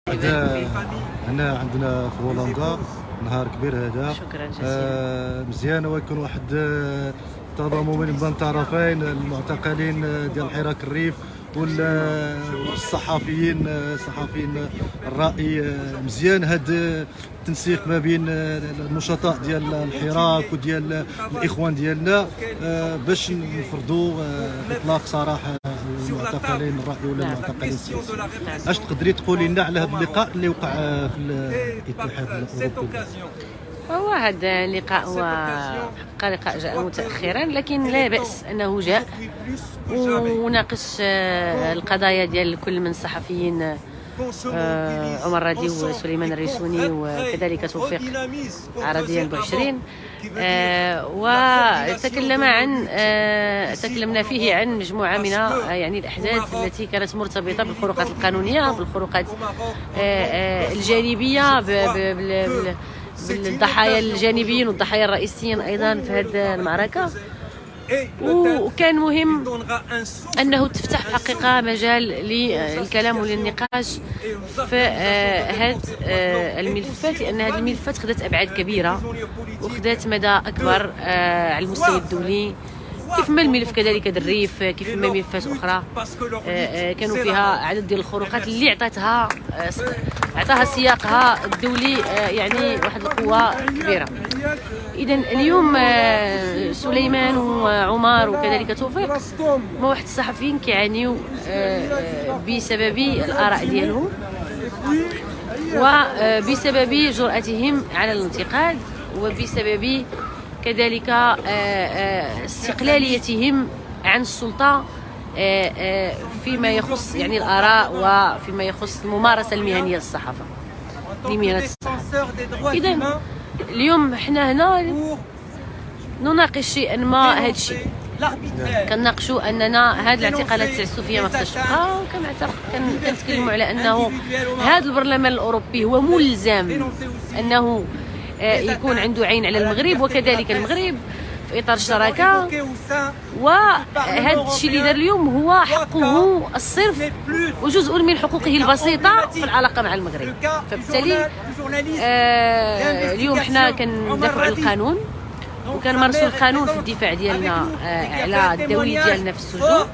هنا عندنا في هولندا نهار كبير هذا. شكرا جزيلا. مزيان ويكون واحد التضامن بين الطرفين، المعتقلين ديال الحراك الريف والصحفيين صحفيين الرأي. مزيان هذا التنسيق ما بين النشطاء ديال الحراك وديال الاخوان ديالنا باش نفرضوا اطلاق سراح المعتقلين الرأي ولا المعتقلين السياسيين. اش تقدري تقولي لنا على هذا اللقاء اللي وقع في الاتحاد الاوروبي؟ هو هذا اللقاء هو لقاء جاء متأخرا، لكن لا بأس أنه جاء وناقش القضايا ديال كل من الصحفيين، عمر رادي وسليمان الريسوني وكذلك توفيق عرضيا بوعشرين، تكلمنا فيه عن مجموعة من يعني الأحداث التي كانت مرتبطة بالخروقات القانونية، بالخروقات الجانبية، بالضحايا الجانبيين والضحايا الرئيسيين أيضا في هذه المعركة. وكان مهم أنه تفتح في الحقيقة مجال للكلام وللنقاش في هذه الملفات، لأن هذه الملفات خدت أبعاد كبيرة وخدت مدى أكبر على المستوى الدولي، كيف ما الملف كذلك الريف، كيف ما ملفات أخرى كانوا فيها عدد ديال الخروقات اللي عطاها سياقها الدولي يعني واحد القوة كبيرة. إذا اليوم سليمان وعمر وكذلك توفيق هما واحد الصحفيين كيعانيوا بسبب الآراء ديالهم وبسبب جرأتهم على الانتقاد وبسبب كذلك استقلاليتهم عن السلطة فيما يخص يعني الآراء وفيما يخص الممارسة المهنية للصحافة لمهنة الصحافة. إذا اليوم حنا هنا نناقش شيئا ما، هذا الشيء كنناقشوا اننا هذه الاعتقالات تاع السوفيه ما خصهاش تبقى، كنتكلموا على انه هذا البرلمان الاوروبي هو ملزم انه يكون عنده عين على المغرب وكذلك المغرب في اطار الشراكه، وهذا الشيء اللي دار اليوم هو حقه الصرف وجزء من حقوقه البسيطه في العلاقه مع المغرب. فبالتالي اليوم حنا كندافعوا على القانون وكنمارسوا القانون في الدفاع ديالنا على الدوي ديالنا في السجون،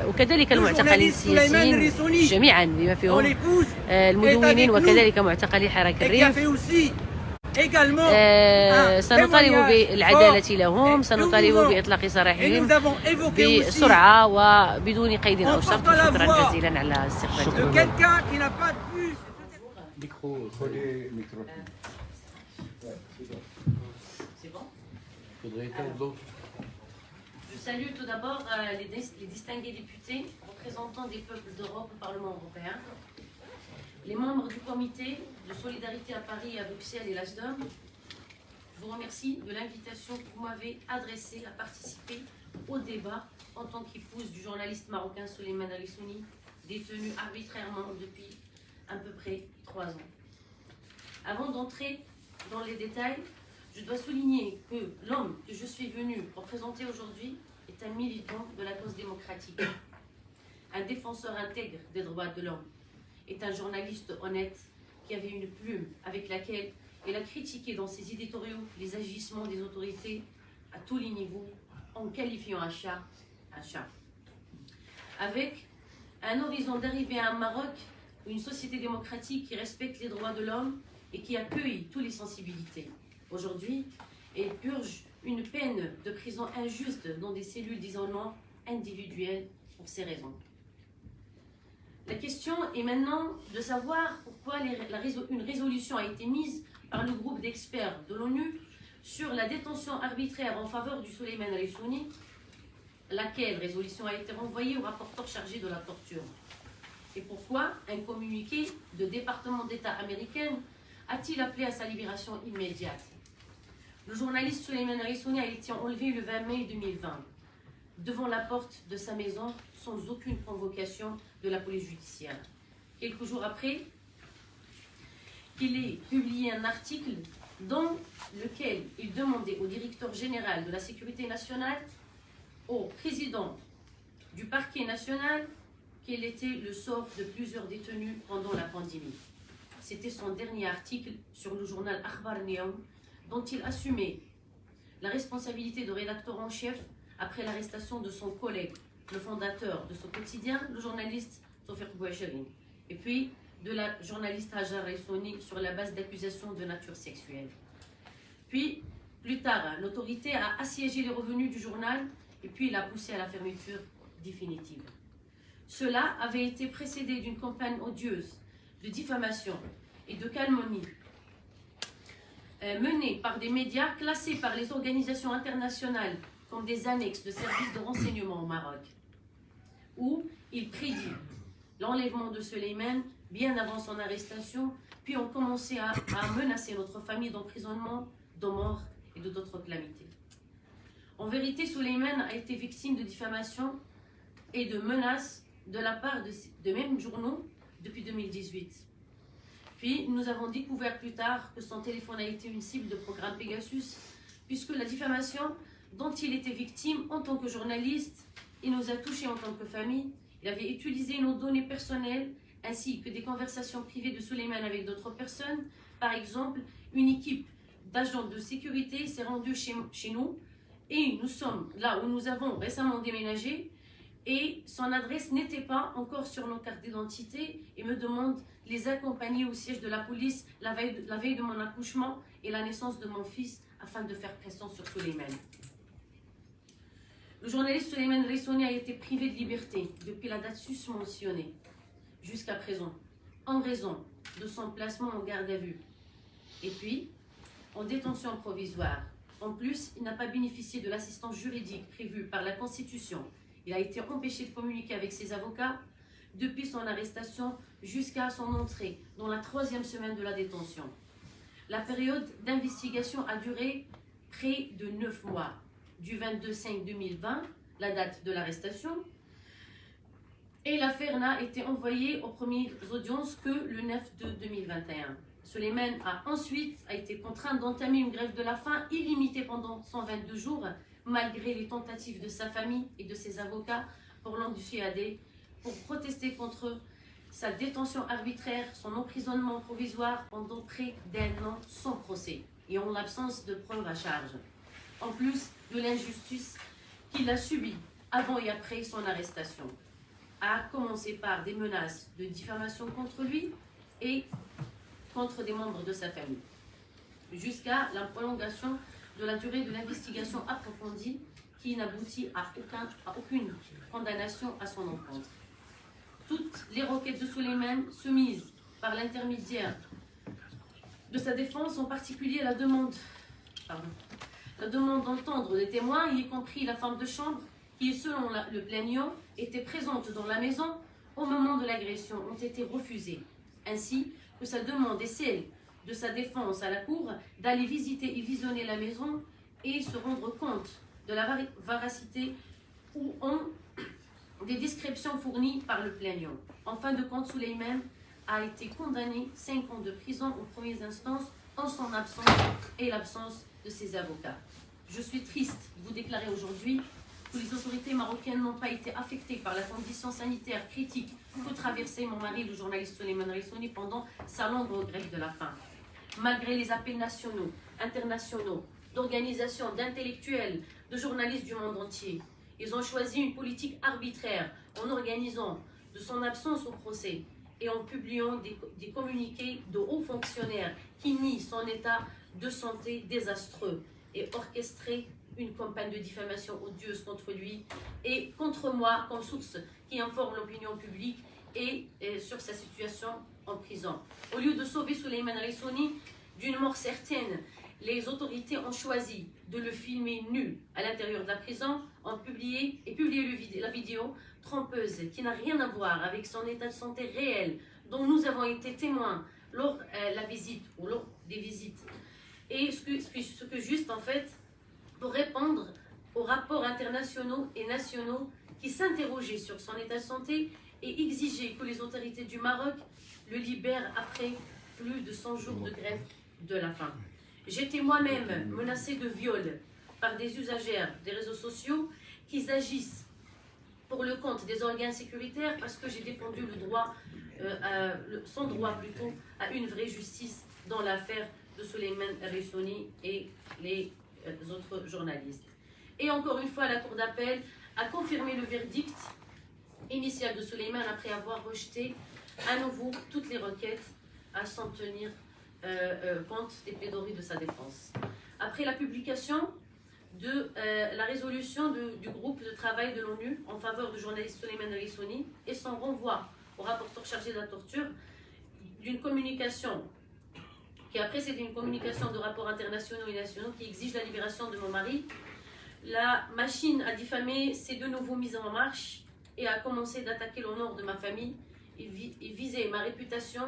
وكذلك المعتقلين السياسيين جميعا بما فيهم المدونين وكذلك معتقلي حراك الريف. سنطالب بالعدالة لهم، سنطالب بإطلاق سراحهم بسرعة وبدون قيد أو شرط. شكرا جزيلا على استقبالكم. Je salue tout d'abord les distingués députés représentants des peuples d'Europe au Parlement européen, les membres du comité de solidarité à Paris, à Bruxelles et l'ASDOM. Je vous remercie de l'invitation que vous m'avez adressée à participer au débat en tant qu'épouse du journaliste marocain Souleymane Rissouni, détenu arbitrairement depuis à peu près 3 ans. Avant d'entrer dans les détails, je dois souligner que l'homme que je suis venu représenter aujourd'hui est un militant de la cause démocratique, un défenseur intègre des droits de l'homme, est un journaliste honnête qui avait une plume avec laquelle il a critiqué dans ses éditoriaux les agissements des autorités à tous les niveaux en qualifiant un chat. Avec un horizon d'arriver à un Maroc ou une société démocratique qui respecte les droits de l'homme et qui accueille toutes les sensibilités. Aujourd'hui, il purge une peine de prison injuste dans des cellules d'isolement individuelles pour ces raisons. La question est maintenant de savoir pourquoi une résolution a été mise par le groupe d'experts de l'ONU sur la détention arbitraire en faveur du Souleymane Rissouni, laquelle résolution a été renvoyée au rapporteur chargé de la torture. Et pourquoi un communiqué de département d'État américain a-t-il appelé à sa libération immédiate? Le journaliste Souleymane Rissouni a été enlevé le 20 mai 2020 devant la porte de sa maison sans aucune convocation de la police judiciaire. Quelques jours après, qu'il ait publié un article dans lequel il demandait au directeur général de la sécurité nationale, au président du parquet national, quel était le sort de plusieurs détenus pendant la pandémie. C'était son dernier article sur le journal Akhbar Al-Yawm, dont il assumait la responsabilité de rédacteur en chef après l'arrestation de son collègue, le fondateur de ce quotidien, le journaliste Tawfiq Bouachirin, et puis de la journaliste Hajar Raissouni sur la base d'accusations de nature sexuelle. Puis, plus tard, l'autorité a assiégé les revenus du journal et puis l'a poussé à la fermeture définitive. Cela avait été précédé d'une campagne odieuse de diffamation et de calomnie menée par des médias classés par les organisations internationales comme des annexes de services de renseignement au Maroc, où il prédit l'enlèvement de Souleymane bien avant son arrestation, puis ont commencé à menacer notre famille d'emprisonnement, de mort et de d'autres calamités. En vérité, Souleymane a été victime de diffamation et de menaces de la part de mêmes journaux depuis 2018. Puis, nous avons découvert plus tard que son téléphone a été une cible de programme Pegasus, puisque la diffamation dont il était victime en tant que journaliste, il nous a touchés en tant que famille. Il avait utilisé nos données personnelles ainsi que des conversations privées de Souleymane avec d'autres personnes. Par exemple, une équipe d'agents de sécurité s'est rendue chez nous et nous sommes là où nous avons récemment déménagé et son adresse n'était pas encore sur nos cartes d'identité et me demande de les accompagner au siège de la police la veille de mon accouchement et la naissance de mon fils afin de faire pression sur Souleymane. Le journaliste Souleymane Raissouni a été privé de liberté depuis la date susmentionnée jusqu'à présent, en raison de son placement en garde à vue et puis en détention provisoire. En plus, il n'a pas bénéficié de l'assistance juridique prévue par la Constitution. Il a été empêché de communiquer avec ses avocats depuis son arrestation jusqu'à son entrée dans la 3e semaine de la détention. La période d'investigation a duré près de 9 mois, du 22/5/2020, la date de l'arrestation, et l'affaire n'a été envoyée aux premières audiences que le 9/2021. Souleymane a ensuite été contraint d'entamer une grève de la faim illimitée pendant 122 jours, malgré les tentatives de sa famille et de ses avocats pour l'endissuader, pour protester contre sa détention arbitraire, son emprisonnement provisoire pendant près d'1 an sans procès et en l'absence de preuves à charge, en plus de l'injustice qu'il a subie avant et après son arrestation, à commencer par des menaces de diffamation contre lui et contre des membres de sa famille, jusqu'à la prolongation de la durée de l'investigation approfondie qui n'aboutit à aucune condamnation à son encontre. Toutes les requêtes de Souleymane soumises par l'intermédiaire de sa défense, en particulier la demande d'entendre des témoins, y compris la femme de chambre qui, selon le plaignant, était présente dans la maison au moment de l'agression, ont été refusées, ainsi que sa demande et celle de sa défense à la cour d'aller visiter et visionner la maison et se rendre compte de la véracité ou des descriptions fournies par le plaignant. En fin de compte, Souleymane a été condamné 5 ans de prison aux premières instances en son absence et l'absence de ses avocats. Je suis triste de vous déclarer aujourd'hui que les autorités marocaines n'ont pas été affectées par la condition sanitaire critique que traversait mon mari, le journaliste Souleymane Raissouni, pendant sa longue grève de la faim. Malgré les appels nationaux, internationaux, d'organisations, d'intellectuels, de journalistes du monde entier, ils ont choisi une politique arbitraire en organisant de son absence au procès et en publiant des communiqués de hauts fonctionnaires qui nient son état de santé désastreux et orchestré une campagne de diffamation odieuse contre lui et contre moi comme source qui informe l'opinion publique et sur sa situation en prison. Au lieu de sauver Souleymane Raissouni d'une mort certaine, les autorités ont choisi de le filmer nu à l'intérieur de la prison, ont publié la vidéo trompeuse qui n'a rien à voir avec son état de santé réel dont nous avons été témoins lors des visites. Et ce que juste en fait pour répondre aux rapports internationaux et nationaux qui s'interrogeaient sur son état de santé et exigeaient que les autorités du Maroc le libèrent après plus de 100 jours de grève de la faim. J'étais moi-même menacée de viol par des usagères des réseaux sociaux qui agissent pour le compte des organes sécuritaires parce que j'ai défendu le droit, son droit plutôt, à une vraie justice dans l'affaire de Souleymane Rissoni et les autres journalistes. Et encore une fois, la Cour d'appel a confirmé le verdict initial de Souleymane après avoir rejeté à nouveau toutes les requêtes à s'en tenir compte des plaidoiries de sa défense. Après la publication de la résolution du groupe de travail de l'ONU en faveur du journaliste Souleymane Rissoni et son renvoi au rapporteur chargé de la torture d'une communication qui a précédé une communication de rapports internationaux et nationaux qui exige la libération de mon mari, la machine à diffamer s'est de nouveau mise en marche et a commencé d'attaquer l'honneur de ma famille et viser ma réputation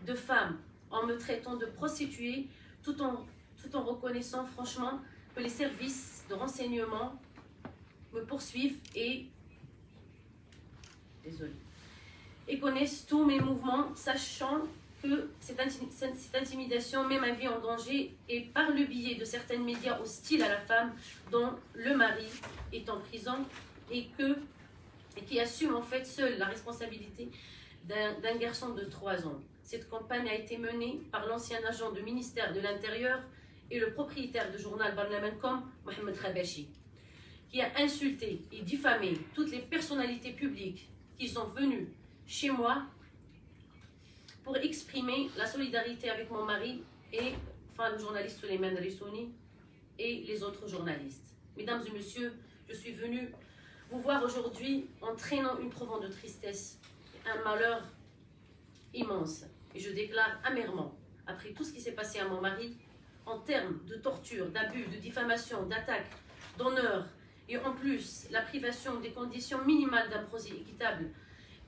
de femme en me traitant de prostituée tout en reconnaissant franchement que les services de renseignement me poursuivent et connaissent tous mes mouvements, sachant que cette intimidation met ma vie en danger et par le biais de certains médias hostiles à la femme dont le mari est en prison et qui assume en fait seul la responsabilité d'un garçon de 3 ans. Cette campagne a été menée par l'ancien agent du ministère de l'Intérieur et le propriétaire du journal Barlaman.com, Mohamed Khabachi, qui a insulté et diffamé toutes les personnalités publiques qui sont venues chez moi pour exprimer la solidarité avec mon mari et le journaliste Souleymane Rissoni et les autres journalistes. Mesdames et messieurs, je suis venue vous voir aujourd'hui en traînant une profonde tristesse, un malheur immense. Et je déclare amèrement, après tout ce qui s'est passé à mon mari, en termes de torture, d'abus, de diffamation, d'attaque, d'honneur, et en plus la privation des conditions minimales d'un procès équitable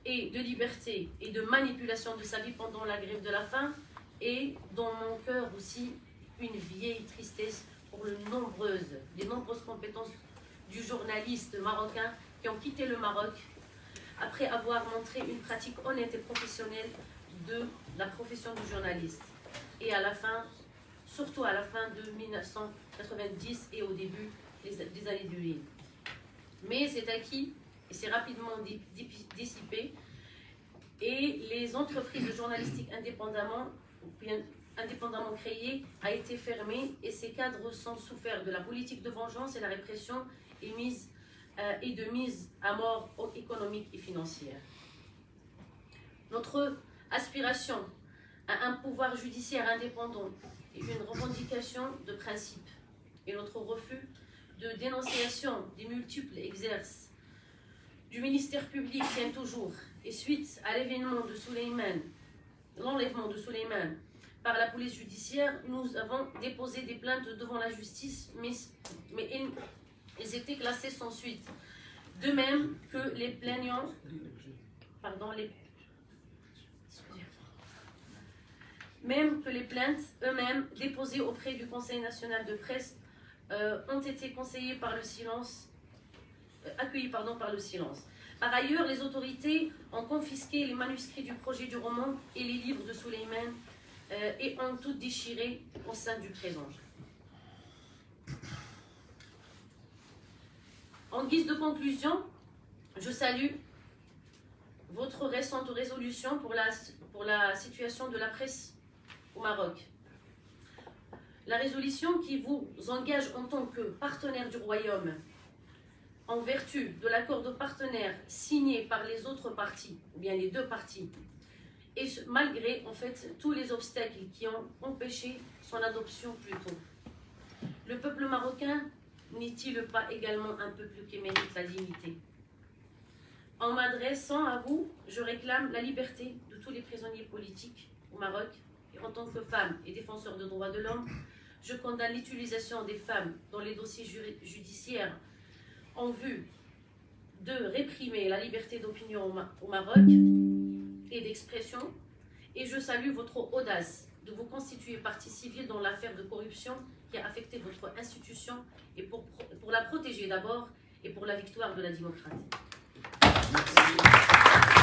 et de liberté et de manipulation de sa vie pendant la grève de la faim, et dans mon cœur aussi une vieille tristesse pour les nombreuses compétences du journaliste marocain qui ont quitté le Maroc après avoir montré une pratique honnête et professionnelle de la profession du journaliste. Et à la fin, surtout à la fin de 1990 et au début des années 2000. Mais c'est acquis et c'est rapidement dissipé. Et les entreprises de journalistique indépendamment créées a été fermée et ces cadres sont souffert de la politique de vengeance et la répression et de mise à mort économique et financière. Notre aspiration à un pouvoir judiciaire indépendant est une revendication de principe et notre refus de dénonciation des multiples exercices du ministère public tient toujours. Et suite à l'enlèvement de Souleymane par la police judiciaire, nous avons déposé des plaintes devant la justice, mais elles étaient classées sans suite. De même que les plaignants, même que les plaintes eux-mêmes déposées auprès du Conseil national de presse ont été accueillies par le silence. Par ailleurs, les autorités ont confisqué les manuscrits du projet du roman et les livres de Souleymane et ont tout déchiré au sein du présent. En guise de conclusion, je salue votre récente résolution pour la situation de la presse au Maroc. La résolution qui vous engage en tant que partenaire du Royaume en vertu de l'accord de partenaire signé par les autres parties, ou bien les 2 parties, et malgré en fait tous les obstacles qui ont empêché son adoption plus tôt. Le peuple marocain n'est-il pas également un peuple qui mérite la dignité? En m'adressant à vous, je réclame la liberté de tous les prisonniers politiques au Maroc, et en tant que femme et défenseur de droits de l'homme, je condamne l'utilisation des femmes dans les dossiers judiciaires en vue de réprimer la liberté d'opinion au Maroc et d'expression, et je salue votre audace de vous constituer partie civile dans l'affaire de corruption qui a affecté votre institution et pour la protéger d'abord et pour la victoire de la démocratie. Merci.